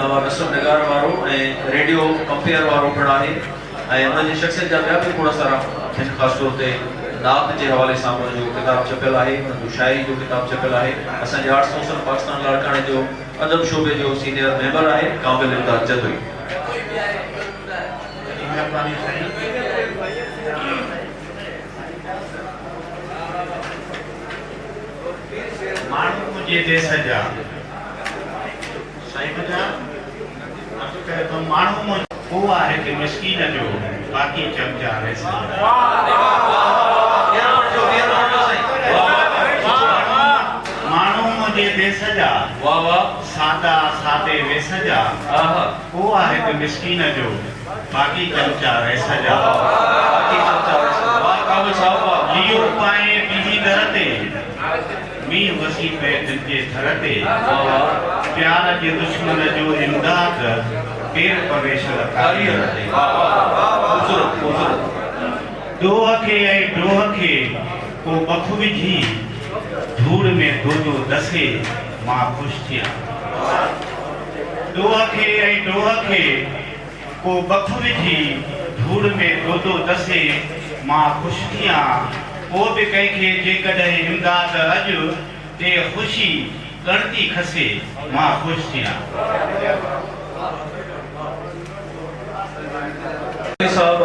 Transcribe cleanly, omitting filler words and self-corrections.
नसब निगार वारो radio compare वारो पिणु आहे उन जी शख्सियत जा ॿिया बि खोड़ सारा आहिनि। ख़ासि तौर ते नात जे हवाले सां उनजो किताब छपियल आहे, उनजो शाइरी जो किताब छपियल आहे। असांजे आर्ट्स काउंसिल पाकिस्तान लाड़काणे जो अदब शोबे जो सीनियर मेंबर आहे कामिल इम्तियाज़ जदोई। माण्हू मुंहिंजे देश जा साईं जा कहे तो माण्हू वो आहे कि मिस्कीन जो बाकी चमचा रहे माण्हू मुंहिंजे देश जा सादा सादे वेस जा वो आहे कि मिस्कीन जो बाकी चमचा रहे जा लियो पाए बीजी दर ते मी वसी पे जे थर ते प्यार जे दुश्मन जो इमदाद पेर प्रवेश कारी रहे दोह के को बख विझी धूड़ में दो दसे मां खुश थिया। दोह के को बख विझी धूड़ में दो दसे मां खुश थिया। वो भी कह के जे कदे इमदाद अजु ते खुशी गणती खसे मां खुश थिया। साहब